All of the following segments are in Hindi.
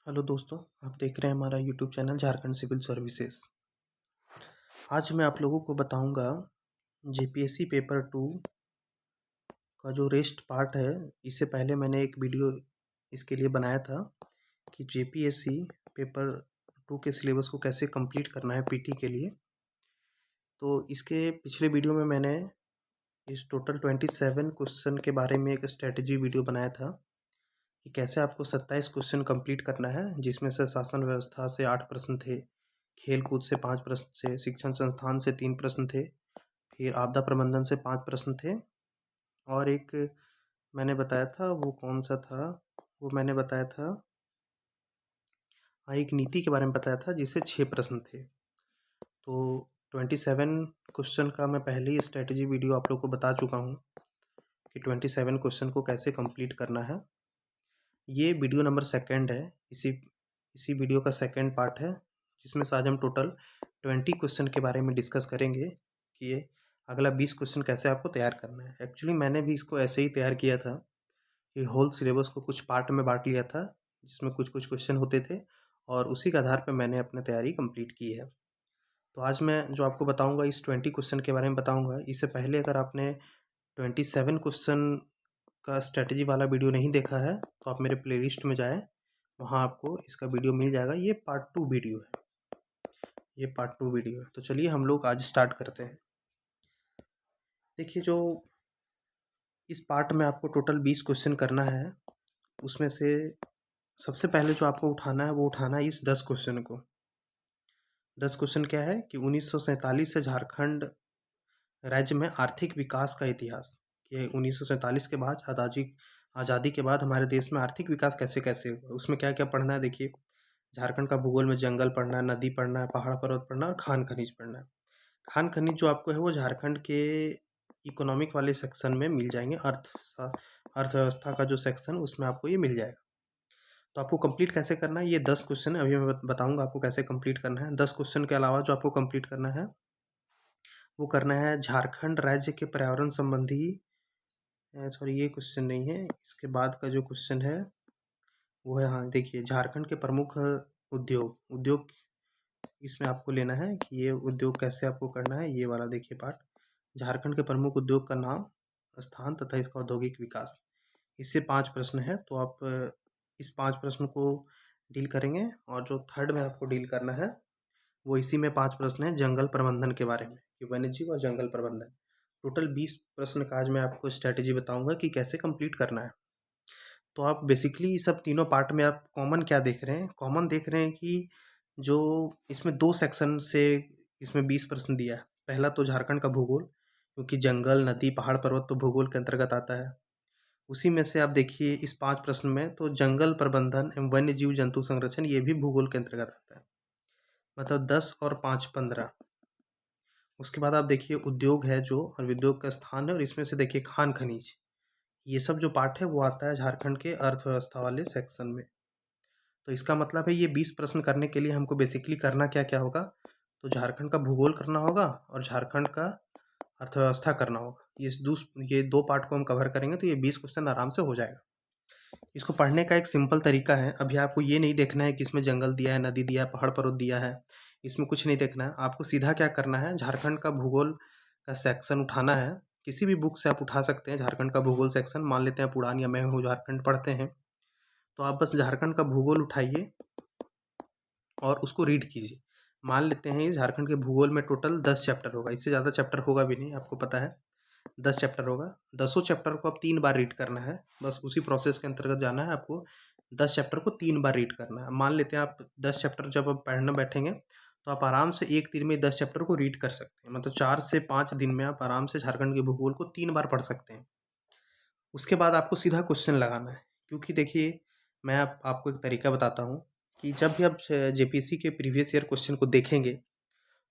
हेलो दोस्तों, आप देख रहे हैं हमारा YouTube channel Jharkhand civil services. आज मैं आप लोगों को बताऊंगा जेपीएससी पेपर 2 का जो रेस्ट पार्ट है। इससे पहले मैंने एक वीडियो इसके लिए बनाया था कि जेपीएससी पेपर 2 के सिलेबस को कैसे कंप्लीट करना है पीटी के लिए। तो इसके पिछले वीडियो में मैंने इस टोटल 27 क्वेश्चन के बारे में एक स्ट्रेटजी वीडियो बनाया था कि कैसे आपको 27 क्वेश्चन कंप्लीट करना है, जिसमें से शासन व्यवस्था से 8 प्रश्न थे, खेल-कूद से 5 प्रश्न थे, शिक्षण संस्थान से 3 प्रश्न थे, फिर आपदा प्रबंधन से 5 प्रश्न थे और एक मैंने बताया था वो कौन-सा था, वो मैंने बताया था एक नीति के बारे में बताया था जिससे 6 प्रश्न थे। तो 27 क्वेश्चन का मैं पहले ही स्ट्रैटेजी वीडियो आप लोग को बता चुका हूँ कि 27 क्वेश्चन को कैसे कंप्लीट करना है। ये वीडियो नंबर सेकंड है, इसी वीडियो का सेकंड पार्ट है, जिसमें से आज हम टोटल 20 क्वेश्चन के बारे में डिस्कस करेंगे कि ये अगला 20 क्वेश्चन कैसे आपको तैयार करना है। एक्चुअली मैंने भी इसको ऐसे ही तैयार किया था कि होल सिलेबस को कुछ पार्ट में बांट लिया था, जिसमें कुछ कुछ क्वेश्चन होते थे और उसी के आधार पर मैंने अपनी तैयारी कंप्लीट की है। तो आज मैं जो आपको बताऊँगा इस 20 क्वेश्चन के बारे में बताऊँगा। इससे पहले अगर आपने 27 क्वेश्चन का स्ट्रैटेजी वाला वीडियो नहीं देखा है तो आप मेरे प्लेलिस्ट में जाएँ, वहाँ आपको इसका वीडियो मिल जाएगा। ये पार्ट 2 वीडियो है, ये पार्ट 2 वीडियो है। तो चलिए हम लोग आज स्टार्ट करते हैं। देखिए, जो इस पार्ट में आपको टोटल 20 क्वेश्चन करना है, उसमें से सबसे पहले जो आपको उठाना है वो उठाना है इस 10 क्वेश्चन को। 10 क्वेश्चन क्या है कि 1947 से झारखंड राज्य में आर्थिक विकास का इतिहास, कि 1947 के बाद आज़ादी के बाद हमारे देश में आर्थिक विकास कैसे-कैसे हुआ, उसमें क्या-क्या पढ़ना है। देखिए, झारखंड का भूगोल में जंगल पढ़ना है, नदी पढ़ना है, पहाड़ पर्वत पढ़ना है और खान खनिज पढ़ना है। खान खनिज जो आपको है वो झारखंड के इकोनॉमिक वाले सेक्शन में मिल जाएँगे, अर्थव्यवस्था का जो सेक्शन उसमें आपको ये मिल जाएगा। तो आपको कंप्लीट कैसे करना है, ये 10 क्वेश्चन है, अभी मैं बताऊँगा आपको कैसे कंप्लीट करना है। 10 क्वेश्चन के अलावा जो आपको कंप्लीट करना है, वो करना है झारखंड राज्य के पर्यावरण संबंधी सॉरी, ये क्वेश्चन नहीं है, इसके बाद का जो क्वेश्चन है वो है, हाँ देखिए, झारखंड के प्रमुख उद्योग इसमें आपको लेना है कि ये उद्योग कैसे आपको करना है। ये वाला देखिए पार्ट, झारखंड के प्रमुख उद्योग का नाम, स्थान तथा इसका औद्योगिक विकास। इससे 5 प्रश्न है, तो आप इस 5 प्रश्न को डील करेंगे। और जो थर्ड में आपको डील करना है वो इसी में 5 प्रश्न है जंगल प्रबंधन के बारे में, कि वन्यजीव और जंगल प्रबंधन। टोटल 20 प्रश्न का आज मैं आपको स्ट्रैटेजी बताऊंगा कि कैसे कंप्लीट करना है। तो आप बेसिकली सब तीनों पार्ट में आप कॉमन क्या देख रहे हैं? कॉमन देख रहे हैं कि जो इसमें 2 सेक्शन से इसमें 20 प्रश्न दिया है। पहला तो झारखंड का भूगोल, क्योंकि जंगल, नदी, पहाड़, पर्वत तो भूगोल के अंतर्गत आता है। उसी में से आप देखिए इस 5 प्रश्न में तो जंगल प्रबंधन एवं वन्य जीव जंतु संरक्षण ये भी भूगोल के अंतर्गत आता है। मतलब 10 और 5 15। उसके बाद आप देखिए उद्योग है जो, और उद्योग का स्थान है, और इसमें से देखिए खान खनिज। ये सब जो पार्ट है वो आता है झारखंड के अर्थव्यवस्था वाले सेक्शन में। तो इसका मतलब है ये 20 प्रश्न करने के लिए हमको बेसिकली करना क्या-क्या होगा? तो झारखंड का भूगोल करना होगा और झारखंड का अर्थव्यवस्था करना होगा। ये 2 पार्ट को हम कवर करेंगे तो ये 20 क्वेश्चन आराम से हो जाएगा। इसको पढ़ने का एक सिंपल तरीका है। अभी आपको ये नहीं देखना है कि इसमें जंगल दिया है, नदी दिया है, पहाड़ पर्वत दिया है, इसमें कुछ नहीं देखना है। आपको सीधा क्या करना है, झारखंड का भूगोल का सेक्शन उठाना है। किसी भी बुक से आप उठा सकते हैं झारखंड का भूगोल सेक्शन। मान लेते हैं पुरानी या मैं हूँ झारखंड पढ़ते हैं, तो आप बस झारखंड का भूगोल उठाइए और उसको रीड कीजिए। मान लेते हैं झारखंड के भूगोल में टोटल 10 चैप्टर होगा, इससे ज़्यादा चैप्टर होगा भी नहीं, आपको पता है 10 चैप्टर होगा। 10 चैप्टर को आप 3 बार रीड करना है, बस उसी प्रोसेस के अंतर्गत जाना है आपको। 10 चैप्टर को 3 बार रीड करना है। मान लेते हैं आप 10 चैप्टर जब आप पढ़ने बैठेंगे तो आप आराम से एक दिन में 10 चैप्टर को रीड कर सकते हैं। मतलब 4 से 5 दिन में आप आराम से झारखंड के भूगोल को 3 बार पढ़ सकते हैं। उसके बाद आपको सीधा क्वेश्चन लगाना है, क्योंकि देखिए मैं आपको एक तरीका बताता हूँ कि जब भी आप जेपीएससी के प्रीवियस ईयर क्वेश्चन को देखेंगे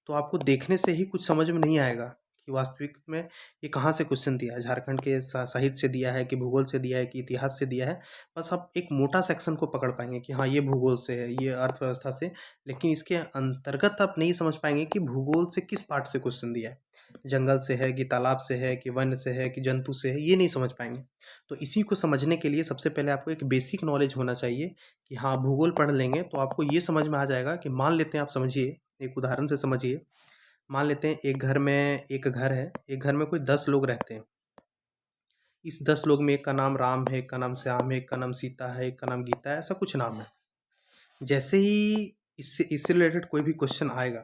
तो आपको देखने से ही कुछ समझ में नहीं आएगा कि वास्तविक में ये कहाँ से क्वेश्चन दिया है, झारखंड के साहित्य से दिया है कि भूगोल से दिया है कि इतिहास से दिया है। बस आप एक मोटा सेक्शन को पकड़ पाएंगे कि हाँ ये भूगोल से है, ये अर्थव्यवस्था से, लेकिन इसके अंतर्गत आप नहीं समझ पाएंगे कि भूगोल से किस पार्ट से क्वेश्चन दिया है। जंगल से है कि तालाब से है कि वन से है कि जंतु से है, ये नहीं समझ पाएंगे। तो इसी को समझने के लिए सबसे पहले आपको एक बेसिक नॉलेज होना चाहिए कि हाँ, भूगोल पढ़ लेंगे तो आपको ये समझ में आ जाएगा कि मान लेते हैं, आप समझिए, एक उदाहरण से समझिए। मान लेते हैं एक घर है, एक घर में कोई 10 लोग रहते हैं। इस 10 लोग में एक का नाम राम है, एक का नाम श्याम है, एक का नाम सीता है, एक का नाम गीता है, ऐसा कुछ नाम है। जैसे ही इससे रिलेटेड कोई भी क्वेश्चन आएगा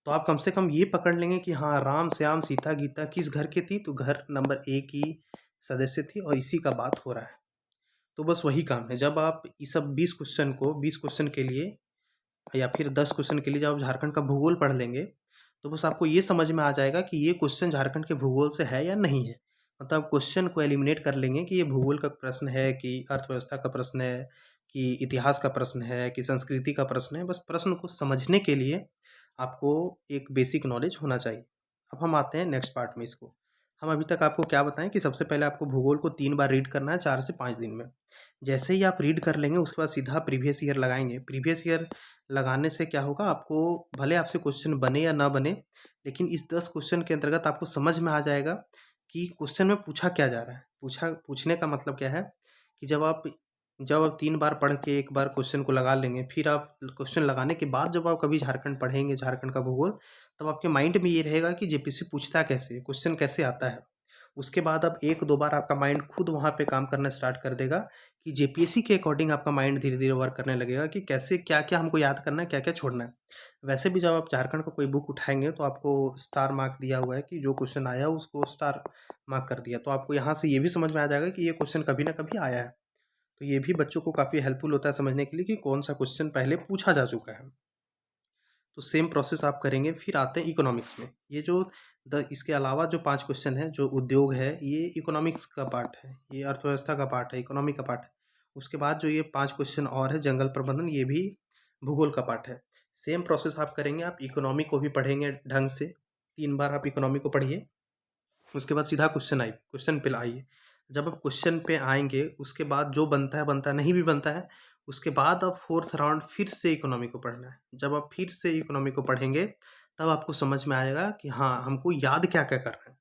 तो आप कम से कम ये पकड़ लेंगे कि हाँ, राम श्याम सीता गीता किस घर की थी, तो घर नंबर 1 की सदस्य थी और इसी का बात हो रहा है। तो बस वही काम है। जब आप इस सब 20 क्वेश्चन के लिए या फिर 10 क्वेश्चन के लिए जब आप झारखंड का भूगोल पढ़ लेंगे तो बस आपको ये समझ में आ जाएगा कि ये क्वेश्चन झारखंड के भूगोल से है या नहीं है। मतलब क्वेश्चन को एलिमिनेट कर लेंगे कि ये भूगोल का प्रश्न है कि अर्थव्यवस्था का प्रश्न है कि इतिहास का प्रश्न है कि संस्कृति का प्रश्न है। बस प्रश्न को समझने के लिए आपको एक बेसिक नॉलेज होना चाहिए। अब हम आते हैं नेक्स्ट पार्ट में। इसको हम अभी तक आपको क्या बताएं कि सबसे पहले आपको भूगोल को 3 बार रीड करना है 4 से 5 दिन में। जैसे ही आप रीड कर लेंगे उसके बाद सीधा प्रीवियस ईयर लगाएंगे। प्रीवियस ईयर लगाने से क्या होगा, आपको भले आपसे क्वेश्चन बने या ना बने, लेकिन इस 10 क्वेश्चन के अंतर्गत आपको समझ में आ जाएगा कि क्वेश्चन में पूछा क्या जा रहा है। पूछने का मतलब क्या है कि जब आप 3 बार पढ़ के एक बार क्वेश्चन को लगा लेंगे, फिर आप क्वेश्चन लगाने के बाद जब आप कभी झारखंड पढ़ेंगे, झारखंड का भूगोल, तब आपके माइंड में ये रहेगा कि जेपीएससी पूछता कैसे है, क्वेश्चन कैसे आता है। उसके बाद अब 1-2 बार आपका माइंड खुद वहाँ पे काम करना स्टार्ट कर देगा कि जेपीएससी के अकॉर्डिंग आपका माइंड धीरे-धीरे वर्क करने लगेगा कि कैसे क्या-क्या हमको याद करना है, क्या-क्या छोड़ना है। वैसे भी जब आप झारखंड का कोई बुक उठाएँगे तो आपको स्टार मार्क दिया हुआ है कि जो क्वेश्चन आया उसको स्टार मार्क कर दिया। तो आपको यहाँ से ये भी समझ में आ जाएगा कि ये क्वेश्चन कभी न कभी आया है। तो ये भी बच्चों को काफ़ी हेल्पफुल होता है समझने के लिए कि कौन-सा क्वेश्चन पहले पूछा जा चुका है। तो सेम प्रोसेस आप करेंगे। फिर आते हैं इकोनॉमिक्स में। ये जो इसके अलावा जो 5 क्वेश्चन हैं, जो उद्योग है, ये इकोनॉमिक्स का पार्ट है, ये अर्थव्यवस्था का पार्ट है, इकोनॉमी का पार्ट है। उसके बाद जो ये 5 क्वेश्चन और है जंगल प्रबंधन, ये भी भूगोल का पार्ट है। सेम प्रोसेस आप करेंगे, आप इकोनॉमी को भी पढ़ेंगे ढंग से। 3 बार आप इकोनॉमी को पढ़िए, उसके बाद सीधा क्वेश्चन पे आइए। जब आप क्वेश्चन पे आएँगे उसके बाद जो बनता है, नहीं भी बनता है, उसके बाद अब 4th राउंड फिर से इकोनॉमी को पढ़ना है। जब आप फिर से इकोनॉमी को पढ़ेंगे, तब आपको समझ में आएगा कि हाँ, हमको याद क्या-क्या करना है।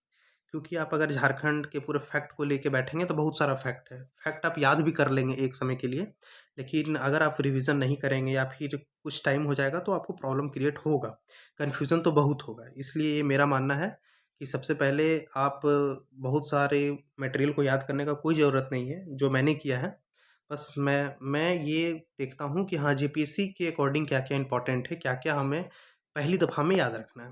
क्योंकि आप अगर झारखंड के पूरे फैक्ट को लेके बैठेंगे तो बहुत सारा फैक्ट है। फैक्ट आप याद भी कर लेंगे एक समय के लिए, लेकिन अगर आप रिवीजन नहीं करेंगे या फिर कुछ टाइम हो जाएगा तो आपको प्रॉब्लम क्रिएट होगा, कन्फ्यूज़न तो बहुत होगा। इसलिए ये मेरा मानना है कि सबसे पहले आप बहुत सारे मटेरियल को याद करने का कोई ज़रूरत नहीं है, जो मैंने किया है। बस मैं ये देखता हूँ कि हाँ, जेपीएससी के अकॉर्डिंग क्या-क्या इम्पोर्टेंट है, क्या-क्या हमें पहली दफ़ा में याद रखना है।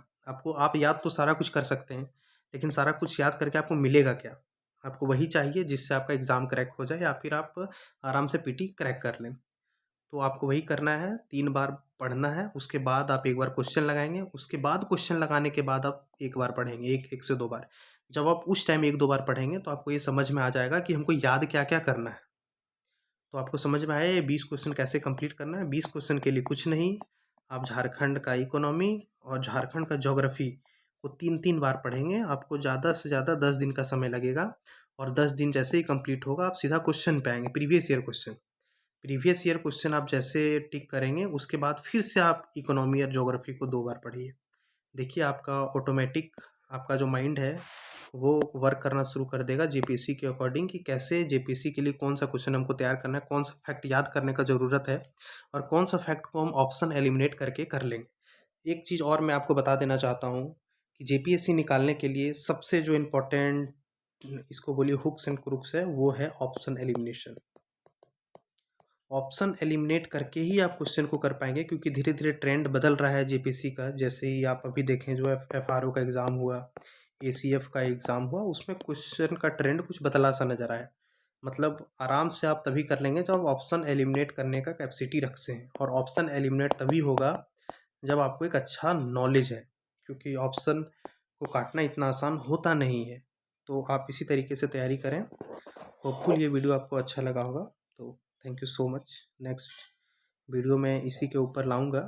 आप याद तो सारा कुछ कर सकते हैं, लेकिन सारा कुछ याद करके आपको मिलेगा क्या? आपको वही चाहिए जिससे आपका एग्ज़ाम क्रैक हो जाए या फिर आप आराम से पीटी क्रैक कर लें। तो आपको वही करना है, 3 बार पढ़ना है, उसके बाद आप एक बार क्वेश्चन लगाएँगे, उसके बाद क्वेश्चन लगाने के बाद आप 1 बार पढ़ेंगे, 1 से 2 बार। जब आप उस टाइम 1-2 बार पढ़ेंगे तो आपको ये समझ में आ जाएगा कि हमको याद क्या-क्या करना है। तो आपको समझ में आया ये 20 क्वेश्चन कैसे कंप्लीट करना है। 20 क्वेश्चन के लिए कुछ नहीं, आप झारखंड का इकोनॉमी और झारखंड का ज्योग्राफी को 3-3 बार पढ़ेंगे। आपको ज़्यादा से ज़्यादा 10 दिन का समय लगेगा और 10 दिन जैसे ही कंप्लीट होगा, आप सीधा क्वेश्चन पे आएँगे, previous year question. Previous year question आप जैसे टिक करेंगे, उसके बाद फिर से आप इकोनॉमी और ज्योग्राफी को 2 बार पढ़िए। देखिए आपका ऑटोमेटिक आपका जो माइंड है वो वर्क करना शुरू कर देगा जेपीएससी के अकॉर्डिंग कि कैसे जेपीएससी के लिए कौन-सा क्वेश्चन हमको तैयार करना है, कौन-सा फैक्ट याद करने का ज़रूरत है और कौन-सा फैक्ट को हम ऑप्शन एलिमिनेट करके कर लेंगे। एक चीज़ और मैं आपको बता देना चाहता हूँ कि जेपीएससी निकालने के लिए सबसे जो इम्पोर्टेंट इसको बोलिए हुक्स एंड क्रुक्स है, वो है ऑप्शन एलिमिनेशन। ऑप्शन एलिमिनेट करके ही आप क्वेश्चन को कर पाएँगे क्योंकि धीरे-धीरे ट्रेंड बदल रहा है जेपीएससी का। जैसे ही आप अभी देखें जो एफआरओ का एग्ज़ाम हुआ, एसीएफ का एग्ज़ाम हुआ, उसमें क्वेश्चन का ट्रेंड कुछ बदला-सा नज़र आया। मतलब आराम से आप तभी कर लेंगे जब आप ऑप्शन एलिमिनेट करने का कैपेसिटी रखते हैं और ऑप्शन एलिमिनेट तभी होगा जब आपको एक अच्छा नॉलेज है, क्योंकि ऑप्शन को काटना इतना आसान होता नहीं है। तो आप इसी तरीके से तैयारी करें। होपफुल ये वीडियो आपको अच्छा लगा होगा। तो thank you so much. Next video मैं इसी के ऊपर लाऊँगा,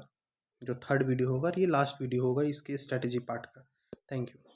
जो थर्ड वीडियो होगा और ये लास्ट वीडियो होगा इसके स्ट्रैटेजी पार्ट का। Thank you.